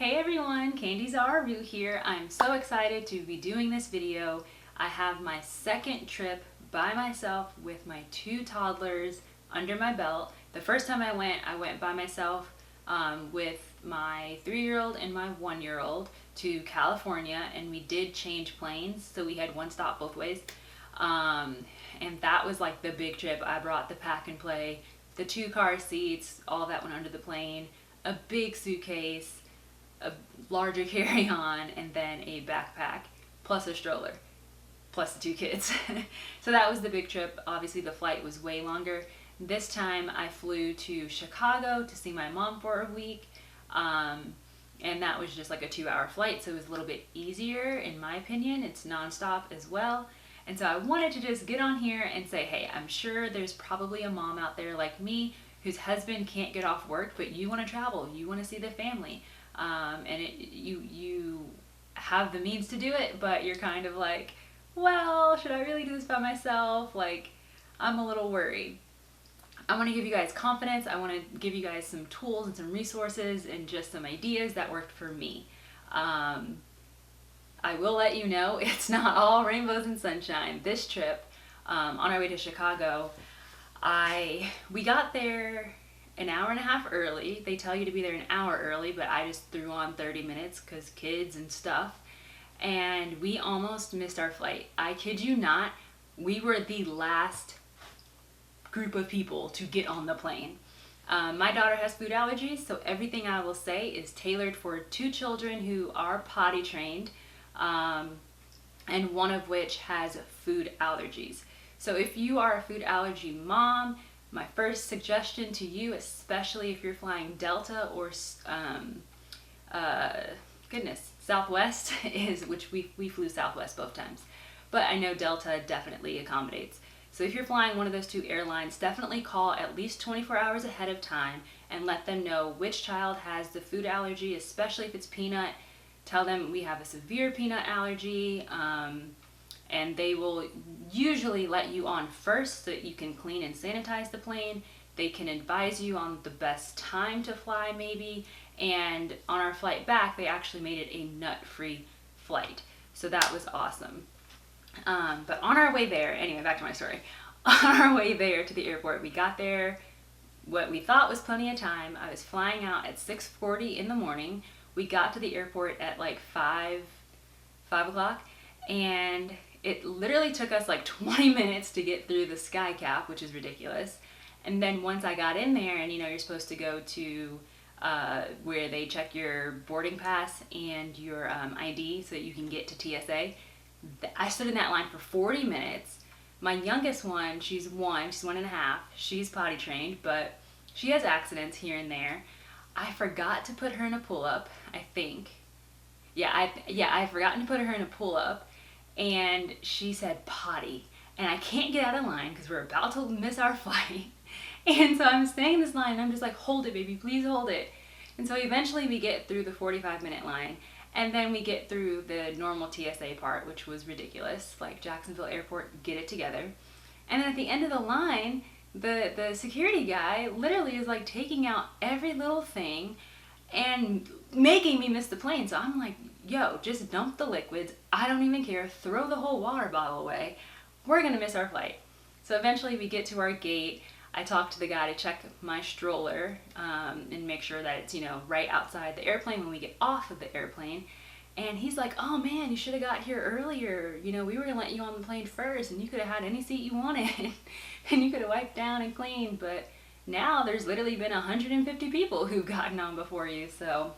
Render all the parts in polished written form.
Hey everyone, Candy Zararu here. I'm so excited to be doing this video. I have my second trip by myself with my two toddlers under my belt. The first time I went by myself with my 3-year-old and my 1-year-old to California, and we did change planes, so we had one stop both ways. And that was like the big trip. I brought the pack and play, the 2 car seats, all that went under the plane, a big suitcase, a larger carry-on, and then a backpack, plus a stroller, plus the 2 kids. So that was the big trip. Obviously the flight was way longer. This time I flew to Chicago to see my mom for a week, and that was just like a 2-hour flight, so it was a little bit easier in my opinion. It's nonstop as well. And so I wanted to just get on here and say, hey, I'm sure there's probably a mom out there like me whose husband can't get off work, but you want to travel, you want to see the family. And you have the means to do it, but you're kind of like, well, should I really do this by myself? Like, I'm a little worried. I want to give you guys confidence. I want to give you guys some tools and some resources and just some ideas that worked for me. I will let you know it's not all rainbows and sunshine. This trip, on our way to Chicago, we got there an hour and a half early. They tell you to be there an hour early, but I just threw on 30 minutes because kids and stuff. And we almost missed our flight. I kid you not, we were the last group of people to get on the plane. My daughter has food allergies, so everything I will say is tailored for 2 children who are potty trained, and one of which has food allergies. So if you are a food allergy mom, my first suggestion to you, especially if you're flying Delta or Southwest, is, which we flew Southwest both times, but I know Delta definitely accommodates. So if you're flying one of those 2 airlines, definitely call at least 24 hours ahead of time and let them know which child has the food allergy, especially if it's peanut. Tell them we have a severe peanut allergy, and they will usually let you on first so that you can clean and sanitize the plane. They can advise you on the best time to fly maybe, and on our flight back they actually made it a nut-free flight, so that was awesome. But on our way there, anyway, back to my story. On our way there to the airport, we got there what we thought was plenty of time. I was flying out at 6:40 in the morning. We got to the airport at like 5 o'clock, and it literally took us like 20 minutes to get through the sky cap, which is ridiculous. And then once I got in there, and you're supposed to go to where they check your boarding pass and your ID so that you can get to TSA. I stood in that line for 40 minutes. My youngest one, she's 1.5. She's potty trained, but she has accidents here and there. I forgot to put her in a pull-up, I think. I forgotten to put her in a pull-up, and she said potty. And I can't get out of line because we're about to miss our flight. And so I'm staying in this line, and I'm just like, hold it, baby, please hold it. And so eventually we get through the 45-minute line, and then we get through the normal TSA part, which was ridiculous. Like, Jacksonville Airport, get it together. And then at the end of the line, the security guy literally is like taking out every little thing and making me miss the plane. So I'm like, yo, just dump the liquids. I don't even care. Throw the whole water bottle away. We're gonna miss our flight. So eventually we get to our gate. I talk to the guy to check my stroller and make sure that it's, right outside the airplane when we get off of the airplane. And he's like, oh man, you should have got here earlier. We were gonna let you on the plane first, and you could have had any seat you wanted. And you could have wiped down and cleaned, but now there's literally been 150 people who've gotten on before you. So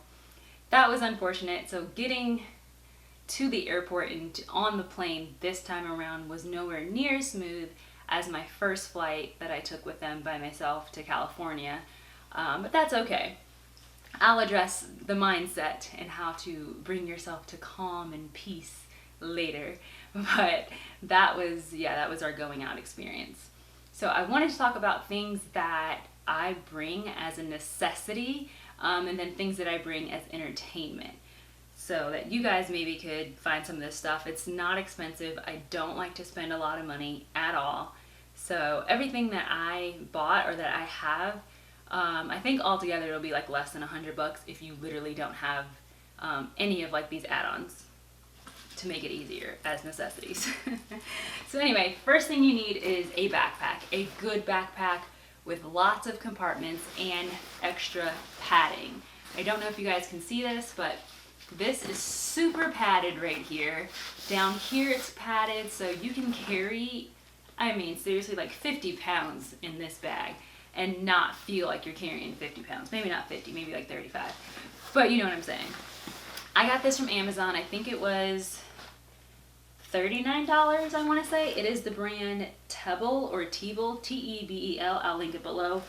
that was unfortunate. So getting to the airport and on the plane this time around was nowhere near as smooth as my first flight that I took with them by myself to California. But that's okay. I'll address the mindset and how to bring yourself to calm and peace later. But that was our going out experience. So I wanted to talk about things that I bring as a necessity, and then things that I bring as entertainment, so that you guys maybe could find some of this stuff. It's not expensive. I don't like to spend a lot of money at all. So everything that I bought or that I have, I think altogether it'll be like less than $100 if you literally don't have any of like these add-ons to make it easier as necessities. So anyway, first thing you need is a backpack, a good backpack with lots of compartments and extra padding. I don't know if you guys can see this, but this is super padded right here. Down here it's padded so you can carry, I mean seriously, like 50 pounds in this bag and not feel like you're carrying 50 pounds. Maybe not 50, maybe like 35. But you know what I'm saying. I got this from Amazon. I think it was $39, I want to say. It is the brand Tebel or Tebel, T-E-B-E-L. I'll link it below.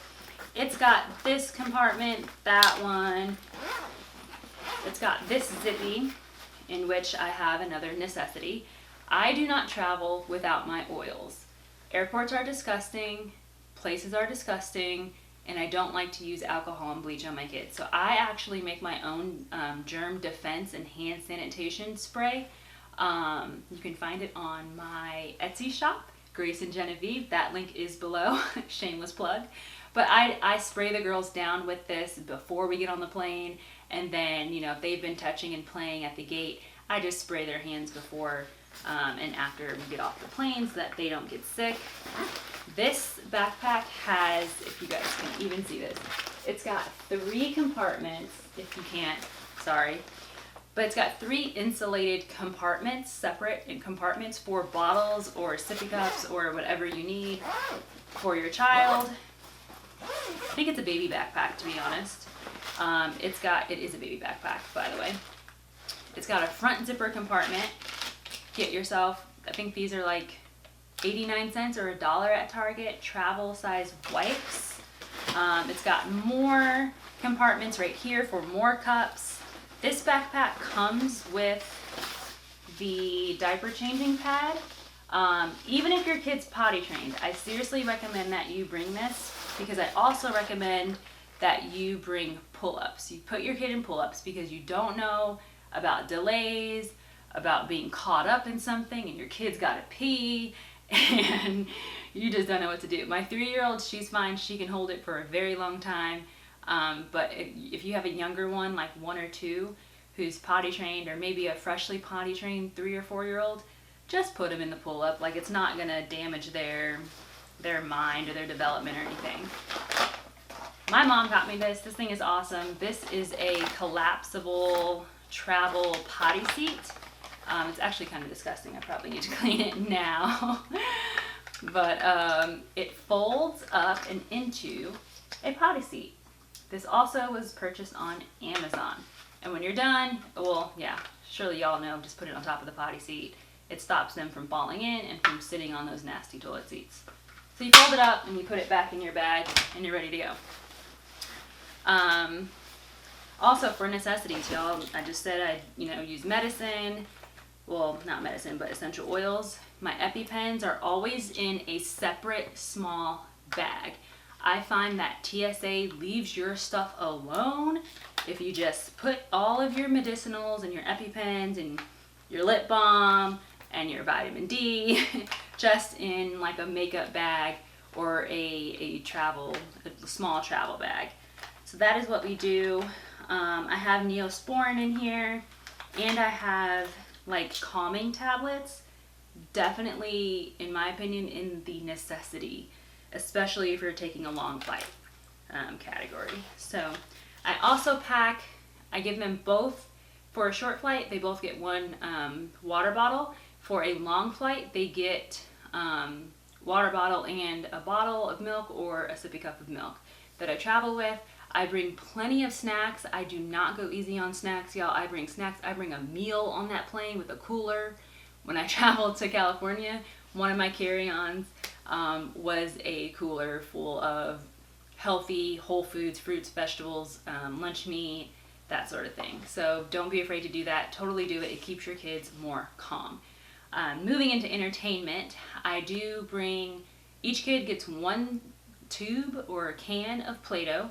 It's got this compartment, that one. It's got this zippy, in which I have another necessity. I do not travel without my oils. Airports are disgusting, places are disgusting, and I don't like to use alcohol and bleach on my kids. So I actually make my own germ defense and hand sanitation spray. You can find it on my Etsy shop, Grace and Genevieve. That link is below. Shameless plug. But I spray the girls down with this before we get on the plane, and then, you know, if they've been touching and playing at the gate, I just spray their hands before and after we get off the plane so that they don't get sick. This backpack has, if you guys can even see this, it's got 3 compartments, if you can't, sorry. But it's got 3 insulated compartments, separate in compartments for bottles or sippy cups or whatever you need for your child. I think it's a baby backpack, to be honest. It is a baby backpack, by the way. It's got a front zipper compartment. Get yourself, I think these are like 89 cents or $1 at Target, travel size wipes. It's got more compartments right here for more cups. This backpack comes with the diaper changing pad. Even if your kid's potty trained, I seriously recommend that you bring this, because I also recommend that you bring pull-ups. You put your kid in pull-ups because you don't know about delays, about being caught up in something and your kid's gotta pee and you just don't know what to do. My 3-year-old, she's fine. She can hold it for a very long time. But if you have a younger one, like 1 or 2, who's potty trained, or maybe a freshly potty trained 3 or 4-year-old, just put them in the pull-up. Like, it's not gonna damage their mind or their development or anything. My mom got me this. This thing is awesome. This is a collapsible travel potty seat. It's actually kind of disgusting. I probably need to clean it now. But it folds up and into a potty seat. This also was purchased on Amazon. And when you're done, well, yeah, surely y'all know, just put it on top of the potty seat. It stops them from falling in and from sitting on those nasty toilet seats. So you fold it up and you put it back in your bag and you're ready to go. Also for necessities, y'all, I just said I, use medicine. Well, not medicine, but essential oils. My EpiPens are always in a separate small bag. I find that TSA leaves your stuff alone if you just put all of your medicinals and your EpiPens and your lip balm and your vitamin D just in like a makeup bag or a small travel bag. So that is what we do. I have Neosporin in here, and I have like calming tablets. Definitely, in my opinion, in the necessity, especially if you're taking a long flight category. So I also pack, I give them both, for a short flight, they both get one water bottle. For a long flight, they get water bottle and a bottle of milk or a sippy cup of milk that I travel with. I bring plenty of snacks. I do not go easy on snacks, y'all. I bring snacks. I bring a meal on that plane with a cooler. When I traveled to California, one of my carry-ons was a cooler full of healthy whole foods, fruits, vegetables, lunch meat, that sort of thing. So don't be afraid to do that. Totally do it. It keeps your kids more calm. Moving into entertainment, I do bring, each kid gets one tube or a can of Play-Doh.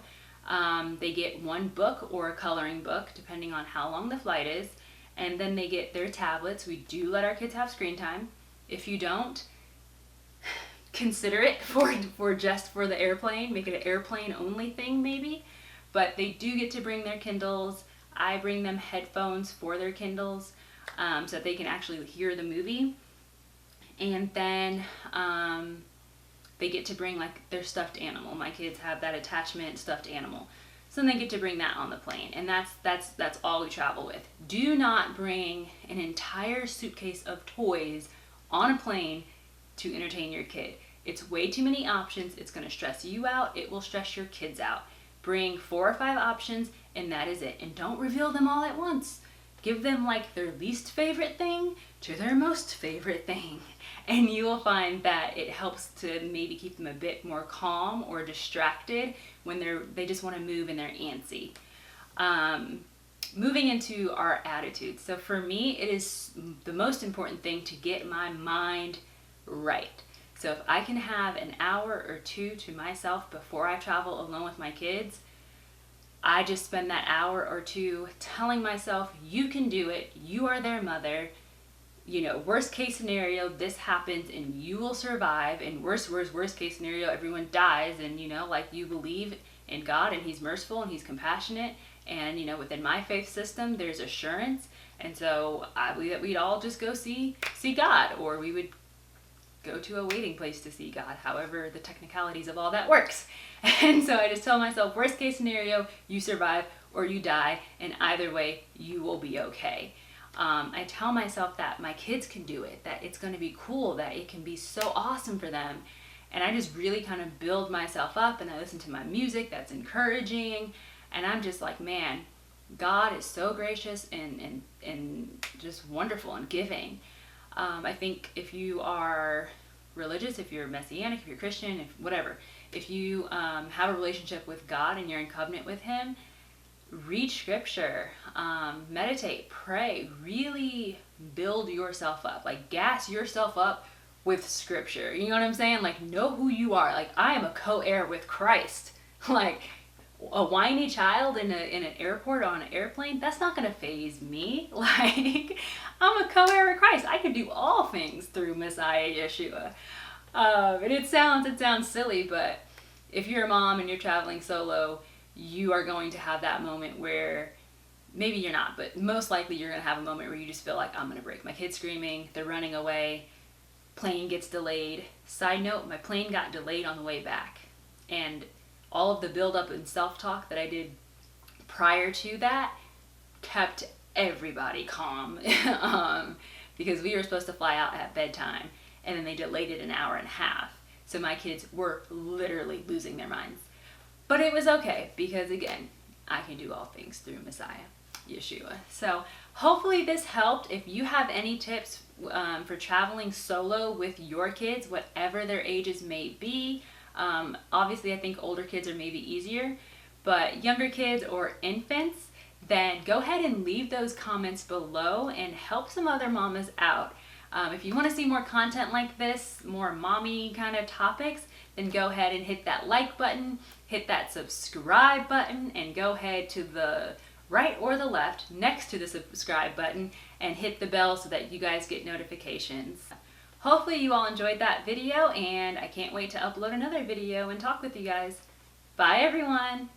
They get one book or a coloring book, depending on how long the flight is. And then they get their tablets. We do let our kids have screen time. If you don't, consider it for just for the airplane. Make it an airplane only thing maybe. But they do get to bring their Kindles. I bring them headphones for their Kindles so that they can actually hear the movie. And then they get to bring like their stuffed animal. My kids have that attachment stuffed animal. So then they get to bring that on the plane. And that's all we travel with. Do not bring an entire suitcase of toys on a plane to entertain your kid. It's way too many options. It's going to stress you out. It will stress your kids out. Bring 4 or 5 options and that is it. And don't reveal them all at once. Give them like their least favorite thing to their most favorite thing. And you will find that it helps to maybe keep them a bit more calm or distracted when they just want to move and they're antsy. Moving into our attitude. So for me, it is the most important thing to get my mind right. So if I can have an hour or 2 to myself before I travel alone with my kids, I just spend that hour or 2 telling myself, you can do it. You are their mother. You know, worst case scenario, this happens and you will survive. And worst case scenario, everyone dies. And, you know, like you believe in God and He's merciful and He's compassionate. And, you know, within my faith system, there's assurance. And so I believe that we'd all just go see God, or we would go to a waiting place to see God, however the technicalities of all that works. And so I just tell myself, worst case scenario, you survive or you die, and either way, you will be okay. I tell myself that my kids can do it, that it's going to be cool, that it can be so awesome for them. And I just really kind of build myself up, and I listen to my music that's encouraging, and I'm just like, man, God is so gracious and just wonderful and giving. I think if you are religious, if you're Messianic, if you're Christian, if whatever, if you have a relationship with God and you're in covenant with Him, read scripture, meditate, pray, really build yourself up, like gas yourself up with scripture. You know what I'm saying? Like, know who you are. Like, I am a co-heir with Christ. Like, a whiny child in an airport on an airplane, that's not going to faze me. Like, I'm a co-heir with Christ. I can do all things through Messiah Yeshua. And it sounds silly, but if you're a mom and you're traveling solo, you are going to have that moment where, maybe you're not, but most likely you're going to have a moment where you just feel like, I'm going to break. My kid's screaming, they're running away, plane gets delayed. Side note, my plane got delayed on the way back. And all of the build-up and self-talk that I did prior to that kept everybody calm. Because we were supposed to fly out at bedtime, and then they delayed it an hour and a half. So my kids were literally losing their minds. But it was okay, because again, I can do all things through Messiah Yeshua. So hopefully this helped. If you have any tips for traveling solo with your kids, whatever their ages may be, obviously I think older kids are maybe easier, but younger kids or infants, then go ahead and leave those comments below and help some other mamas out. If you want to see more content like this, more mommy kind of topics, then go ahead and hit that like button, hit that subscribe button, and go ahead to the right or the left next to the subscribe button and hit the bell so that you guys get notifications. Hopefully you all enjoyed that video, and I can't wait to upload another video and talk with you guys. Bye everyone!